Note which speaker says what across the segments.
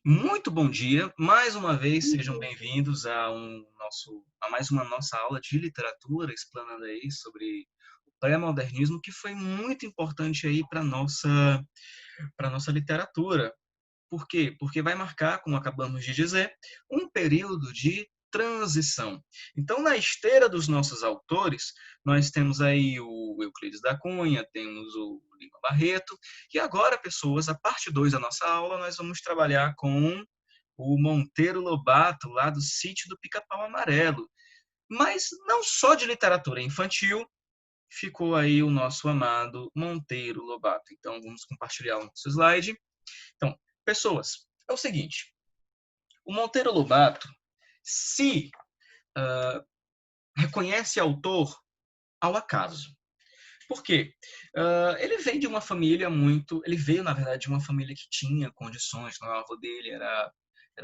Speaker 1: Muito bom dia, mais uma vez sejam bem-vindos a mais uma nossa aula de literatura, explanando aí sobre o pré-modernismo, que foi muito importante aí para nossa literatura. Por quê? Porque vai marcar, como acabamos de dizer, um período de transição. Então, na esteira dos nossos autores, nós temos aí o Euclides da Cunha, temos o Lima Barreto, e agora, pessoas, a parte 2 da nossa aula, nós vamos trabalhar com o Monteiro Lobato, lá do Sítio do Pica-Pau Amarelo. Mas não só de literatura infantil ficou aí o nosso amado Monteiro Lobato. Então, vamos compartilhar o nosso slide. Então, pessoas, é o seguinte, o Monteiro Lobato se reconhece autor ao acaso. Por quê? Ele veio de uma família muito. Ele veio, na verdade, de uma família que tinha condições. O avô dele era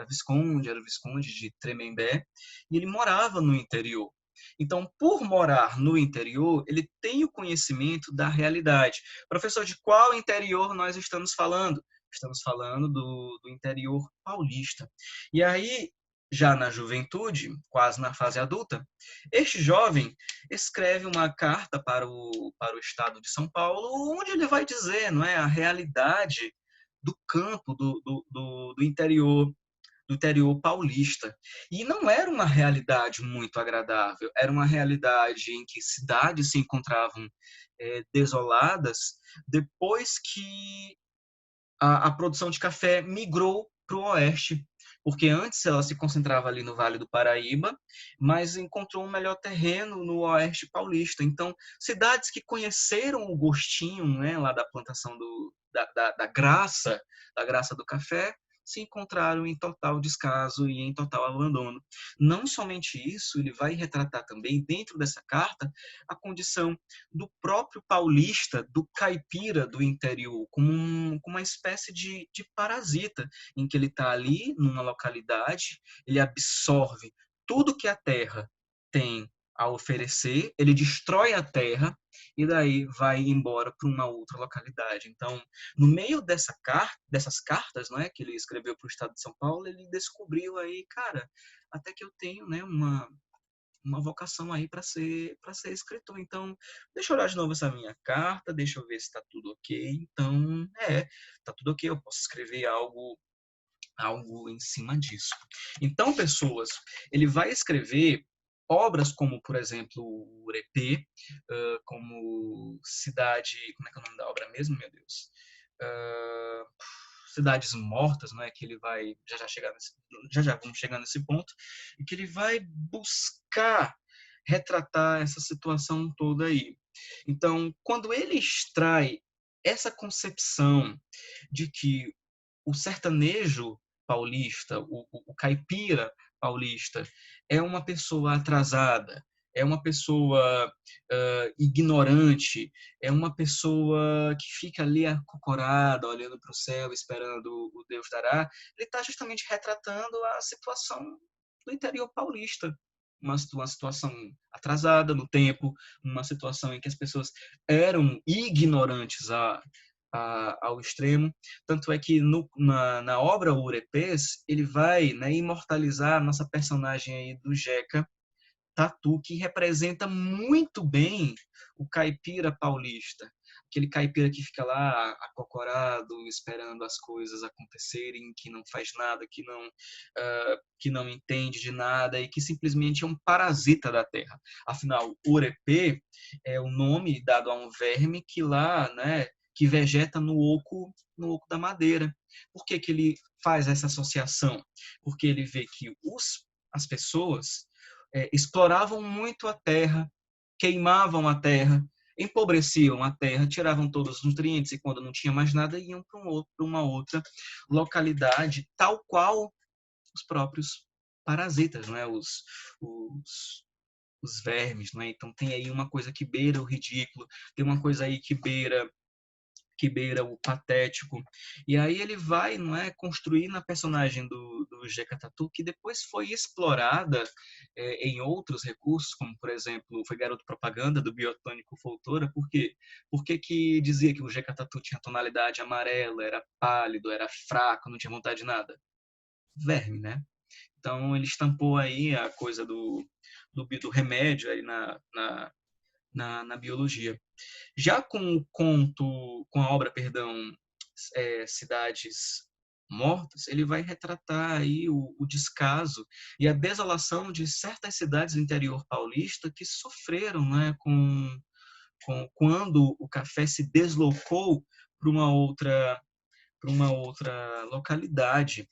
Speaker 1: visconde de Tremembé, e ele morava no interior. Então, por morar no interior, ele tem o conhecimento da realidade. Professor, de qual interior nós estamos falando? Estamos falando do interior paulista. E aí, já na juventude, quase na fase adulta, este jovem escreve uma carta para o estado de São Paulo, onde ele vai dizer, não é, a realidade do campo, do interior paulista. E não era uma realidade muito agradável, era uma realidade em que cidades se encontravam desoladas depois que a produção de café migrou para o oeste, porque antes ela se concentrava ali no Vale do Paraíba, mas encontrou um melhor terreno no oeste paulista. Então, cidades que conheceram o gostinho, né, lá da plantação da graça do café, se encontraram em total descaso e em total abandono. Não somente isso, ele vai retratar também, dentro dessa carta, a condição do próprio paulista, do caipira do interior, como uma espécie de parasita, em que ele está ali numa localidade, ele absorve tudo que a terra tem a oferecer, ele destrói a terra e daí vai embora para uma outra localidade. Então, no meio dessas cartas, não é, que ele escreveu para o estado de São Paulo, ele descobriu aí, cara, até que eu tenho, né, uma vocação aí para ser escritor. Então, deixa eu olhar de novo essa minha carta, deixa eu ver se está tudo ok. Então, tá tudo ok, eu posso escrever algo em cima disso. Então, pessoas, ele vai escrever obras como, por exemplo, o Urepê, como Cidade, como é que é o nome da obra mesmo, meu Deus? Uh, Cidades Mortas, não é, que ele vai já vamos chegar nesse ponto, e que ele vai buscar retratar essa situação toda aí. Então, quando ele extrai essa concepção de que o sertanejo paulista, o caipira paulista, é uma pessoa atrasada, é uma pessoa ignorante, é uma pessoa que fica ali acocorada, olhando para o céu, esperando o Deus dará. Ele está justamente retratando a situação do interior paulista. Uma situação atrasada no tempo, uma situação em que as pessoas eram ignorantes ao extremo. Tanto é que na obra Urepês, ele vai, né, imortalizar a nossa personagem aí do Jeca Tatu, que representa muito bem o caipira paulista. Aquele caipira que fica lá acocorado, esperando as coisas acontecerem, que não faz nada, que não entende de nada e que simplesmente é um parasita da terra. Afinal, Urepê é o nome dado a um verme que lá, né, que vegeta no oco da madeira. Por que que ele faz essa associação? Porque ele vê que as pessoas exploravam muito a terra, queimavam a terra, empobreciam a terra, tiravam todos os nutrientes e quando não tinha mais nada iam para uma outra localidade, tal qual os próprios parasitas, não é? Os, os vermes, não é? Então tem aí uma coisa que beira o ridículo, tem uma coisa aí que beira o patético. E aí ele vai, não é, construir na personagem do Jeca Tatu, que depois foi explorada em outros recursos, como, por exemplo, foi garoto propaganda do Biotônico Foltora. Por quê? Por que dizia que o Jeca Tatu tinha tonalidade amarela, era pálido, era fraco, não tinha vontade de nada? verme, né? Então, ele estampou aí a coisa do remédio aí na biologia. Já com o conto, com a obra, perdão, Cidades Mortas, ele vai retratar aí o descaso e a desolação de certas cidades do interior paulista que sofreram, né, quando o café se deslocou para uma outra localidade.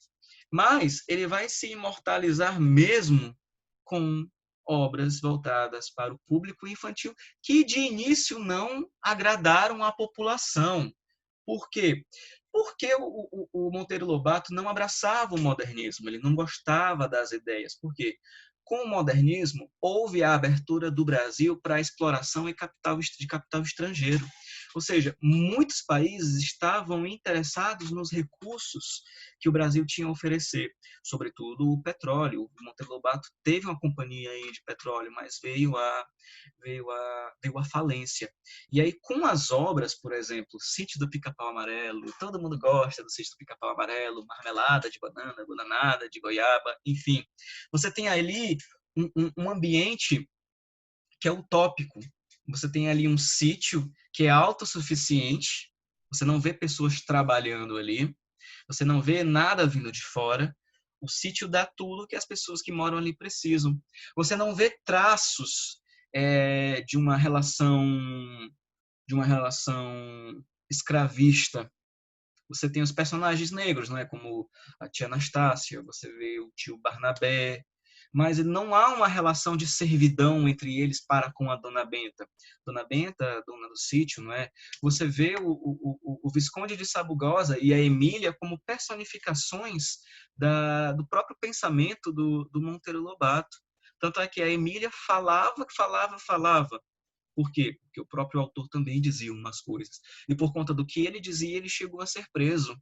Speaker 1: Mas ele vai se imortalizar mesmo com obras voltadas para o público infantil, que de início não agradaram a população. Por quê? Porque o Monteiro Lobato não abraçava o modernismo, ele não gostava das ideias. Por quê? Com o modernismo, houve a abertura do Brasil para a exploração de capital estrangeiro. Ou seja, muitos países estavam interessados nos recursos que o Brasil tinha a oferecer, sobretudo o petróleo. O Monteiro Lobato teve uma companhia aí de petróleo, mas veio a falência. E aí, com as obras, por exemplo, Sítio do Pica-Pau Amarelo, todo mundo gosta do Sítio do Pica-Pau Amarelo, marmelada de banana, bananada de goiaba, enfim. Você tem ali um ambiente que é utópico. Você tem ali um sítio que é autossuficiente, você não vê pessoas trabalhando ali, você não vê nada vindo de fora. O sítio dá tudo que as pessoas que moram ali precisam. Você não vê traços de uma relação escravista. Você tem os personagens negros, né, como a tia Anastácia, você vê o tio Barnabé, mas não há uma relação de servidão entre eles para com a Dona Benta. Dona Benta, dona do sítio, não é? Você vê o Visconde de Sabugosa e a Emília como personificações do próprio pensamento do Monteiro Lobato. Tanto é que a Emília falava, falava, falava. Por quê? Porque o próprio autor também dizia umas coisas. E por conta do que ele dizia, ele chegou a ser preso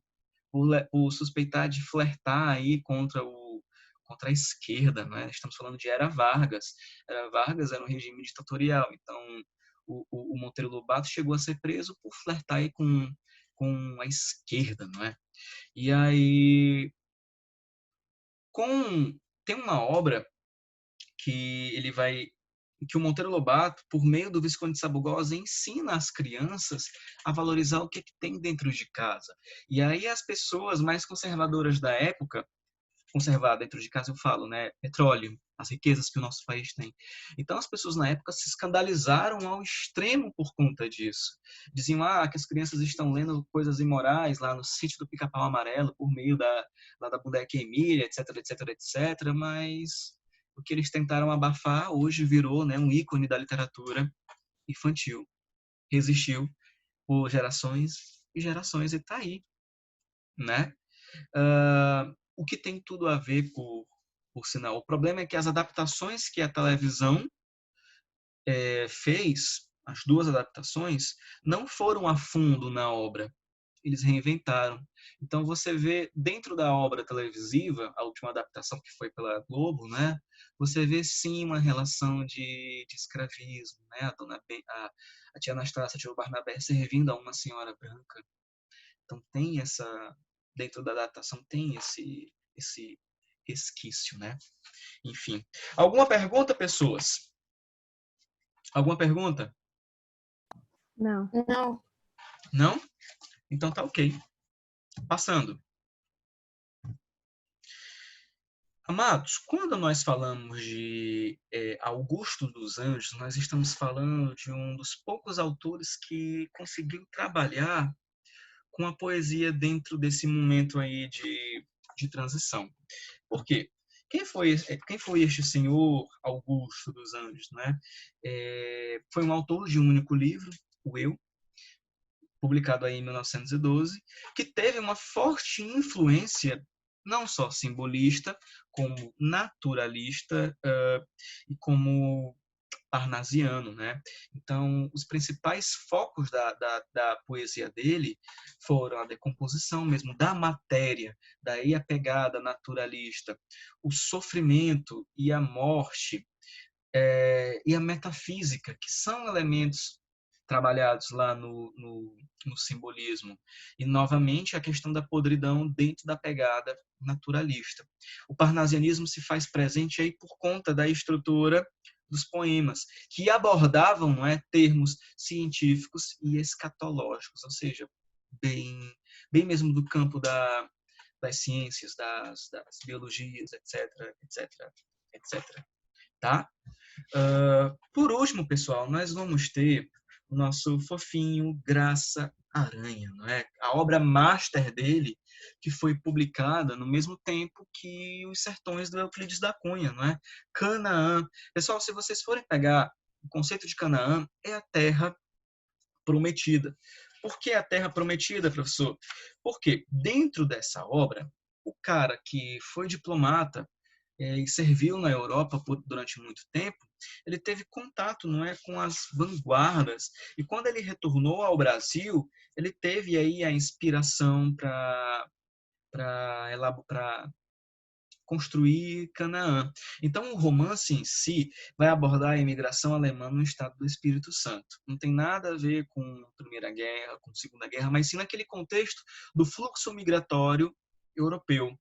Speaker 1: por suspeitar de flertar aí contra a esquerda, né? Estamos falando de Era Vargas. Era Vargas era um regime ditatorial, então o Monteiro Lobato chegou a ser preso por flertar aí com a esquerda, não é? E aí com tem uma obra que ele vai que o Monteiro Lobato, por meio do Visconde de Sabugosa, ensina as crianças a valorizar o que tem dentro de casa. E aí as pessoas mais conservadoras da época, conservar dentro de casa eu falo, né, petróleo, as riquezas que o nosso país tem. Então as pessoas na época se escandalizaram ao extremo por conta disso. Diziam que as crianças estão lendo coisas imorais lá no sítio do Pica-Pau Amarelo por meio da boneca Emília, etc, etc, etc, mas o que eles tentaram abafar hoje virou, né, um ícone da literatura infantil. Resistiu por gerações e gerações e está aí, né? O que tem tudo a ver, por sinal. O problema é que as adaptações que a televisão fez, as duas adaptações, não foram a fundo na obra. Eles reinventaram. Então você vê dentro da obra televisiva, a última adaptação que foi pela Globo, né? Você vê sim uma relação de escravismo, né? A tia Anastácia, a tia Barnabé servindo a uma senhora branca. Então tem essa dentro da adaptação tem esse resquício, né? Enfim. Alguma pergunta, pessoas? Alguma pergunta?
Speaker 2: Não.
Speaker 3: Não.
Speaker 1: Não? Então tá ok. Passando. Amados, quando nós falamos de Augusto dos Anjos, nós estamos falando de um dos poucos autores que conseguiu trabalhar com a poesia dentro desse momento aí de transição. Por quê? Quem foi este senhor Augusto dos Anjos, né? Foi um autor de um único livro, o Eu, publicado aí em 1912, que teve uma forte influência não só simbolista, como naturalista e como parnasiano, né? Então, os principais focos da poesia dele foram a decomposição mesmo da matéria, daí a pegada naturalista, o sofrimento e a morte, e a metafísica, que são elementos trabalhados lá no simbolismo. E, novamente, a questão da podridão dentro da pegada naturalista. O parnasianismo se faz presente aí por conta da estrutura dos poemas, que abordavam, não é, termos científicos e escatológicos, ou seja, bem mesmo do campo das ciências, das biologias, etc, etc, etc. Tá? Por último, pessoal, nós vamos ter o nosso fofinho Graça Aranha, não é? A obra master dele, que foi publicada no mesmo tempo que Os Sertões do Euclides da Cunha, não é? Canaã. Pessoal, se vocês forem pegar o conceito de Canaã, é a terra prometida. Por que a terra prometida, professor? Porque dentro dessa obra, o cara que foi diplomata e serviu na Europa durante muito tempo, ele teve contato, não é, com as vanguardas. E quando ele retornou ao Brasil, ele teve aí a inspiração para construir Canaã. Então, o romance em si vai abordar a imigração alemã no estado do Espírito Santo. Não tem nada a ver com a Primeira Guerra, com a Segunda Guerra, mas sim naquele contexto do fluxo migratório europeu,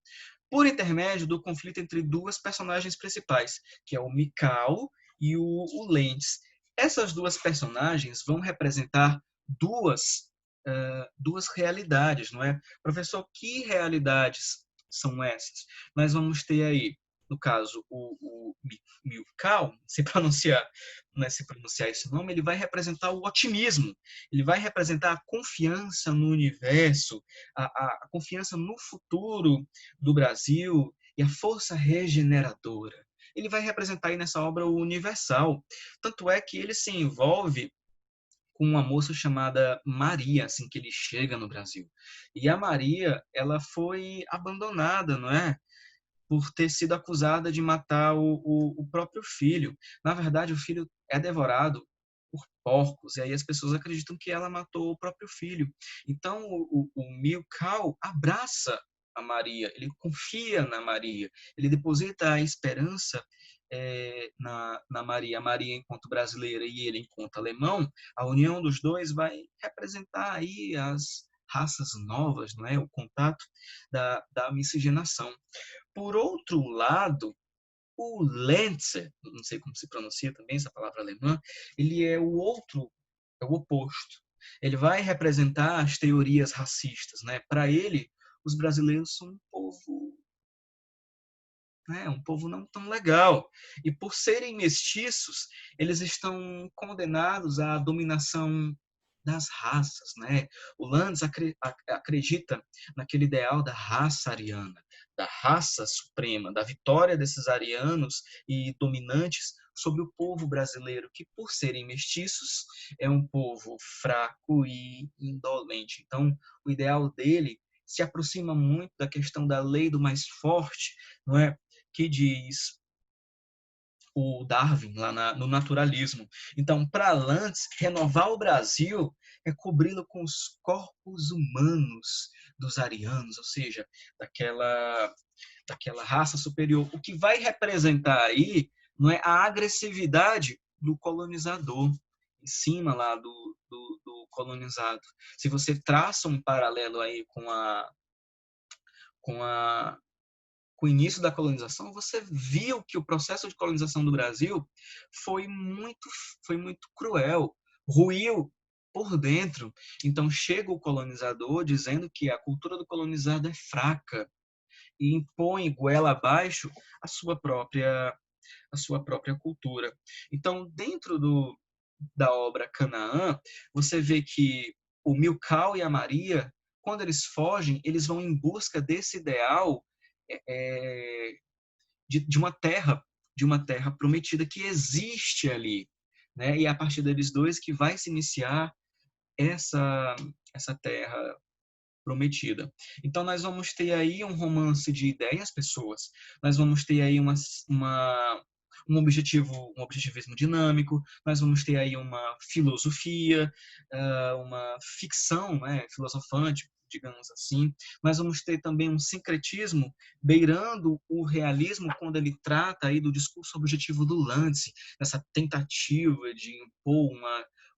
Speaker 1: por intermédio do conflito entre duas personagens principais, que é o Mikau e o Lentz. Essas duas personagens vão representar duas realidades, não é? Professor, que realidades são essas? Nós vamos ter aí, no caso, o Mikau, se pronunciar, não é se pronunciar esse nome, ele vai representar o otimismo, ele vai representar a confiança no universo, a confiança no futuro do Brasil e a força regeneradora. Ele vai representar aí nessa obra o universal. Tanto é que ele se envolve com uma moça chamada Maria, assim que ele chega no Brasil. E a Maria, ela foi abandonada, não é? Por ter sido acusada de matar o próprio filho. Na verdade, o filho é devorado por porcos, e aí as pessoas acreditam que ela matou o próprio filho. Então, o Milkau abraça a Maria, ele confia na Maria, ele deposita a esperança na Maria. A Maria enquanto brasileira e ele enquanto alemão, a união dos dois vai representar aí as raças novas, não é? O contato da miscigenação. Por outro lado, o Lenzer, não sei como se pronuncia também essa palavra alemã, ele é o outro, é o oposto. Ele vai representar as teorias racistas, né? Para ele, os brasileiros são um povo não tão legal. E por serem mestiços, eles estão condenados à dominação das raças, né? O Lanz acredita naquele ideal da raça ariana, da raça suprema, da vitória desses arianos e dominantes sobre o povo brasileiro, que por serem mestiços é um povo fraco e indolente. Então, o ideal dele se aproxima muito da questão da lei do mais forte, não é? Que diz o Darwin lá no naturalismo. Então, para Lantz, renovar o Brasil é cobri-lo com os corpos humanos dos arianos, ou seja, daquela raça superior. O que vai representar aí não é a agressividade do colonizador em cima lá do colonizado. Se você traça um paralelo aí com a com o início da colonização, você viu que o processo de colonização do Brasil foi muito cruel, ruiu por dentro. Então chega o colonizador dizendo que a cultura do colonizado é fraca e impõe goela abaixo a sua própria cultura. Então, dentro da obra Canaã, você vê que o Milkau e a Maria, quando eles fogem, eles vão em busca desse ideal é, de uma terra prometida que existe ali, né? E é a partir deles dois que vai se iniciar essa terra prometida. Então nós vamos ter aí um romance de ideias, pessoas. Nós vamos ter aí um objetivismo dinâmico, nós vamos ter aí uma filosofia, uma ficção, né, filosofante, digamos assim. Nós vamos ter também um sincretismo beirando o realismo quando ele trata aí do discurso objetivo do Lance, essa tentativa de impor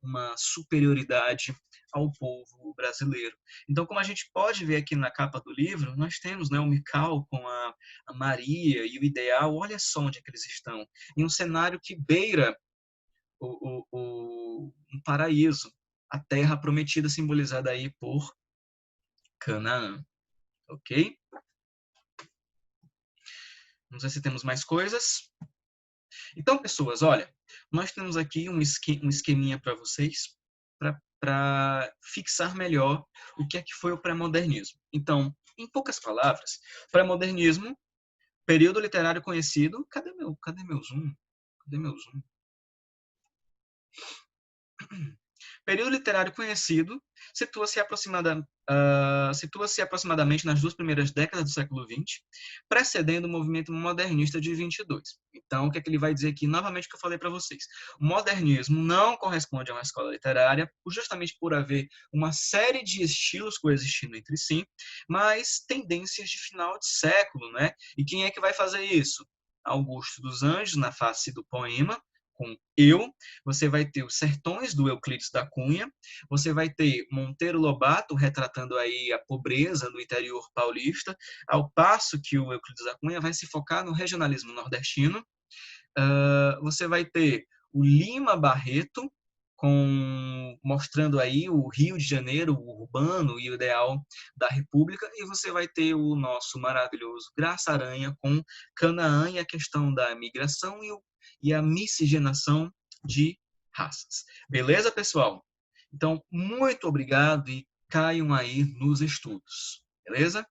Speaker 1: uma superioridade ao povo brasileiro. Então, como a gente pode ver aqui na capa do livro, nós temos, né, o Mikau com a Maria e o ideal, olha só onde é que eles estão, em um cenário que beira um paraíso, a terra prometida simbolizada aí por Canaã, ok? Não sei se temos mais coisas. Então, pessoas, olha, nós temos aqui um esqueminha para vocês, para fixar melhor o que é que foi o pré-modernismo. Então, em poucas palavras, pré-modernismo, período literário conhecido. Cadê meu zoom? Cadê meu zoom? Período literário conhecido situa-se aproximadamente nas duas primeiras décadas do século XX, precedendo o movimento modernista de 22. Então, o que é que ele vai dizer aqui? Novamente o que eu falei para vocês. O modernismo não corresponde a uma escola literária, justamente por haver uma série de estilos coexistindo entre si, mas tendências de final de século, né? E quem é que vai fazer isso? Augusto dos Anjos, na face do poema, com eu, você vai ter os Sertões do Euclides da Cunha, você vai ter Monteiro Lobato retratando aí a pobreza no interior paulista, ao passo que o Euclides da Cunha vai se focar no regionalismo nordestino. Você vai ter o Lima Barreto mostrando aí o Rio de Janeiro, o urbano e o ideal da República, e você vai ter o nosso maravilhoso Graça Aranha com Canaã e a questão da migração e a miscigenação de raças. Beleza, pessoal? Então, muito obrigado e caiam aí nos estudos. Beleza?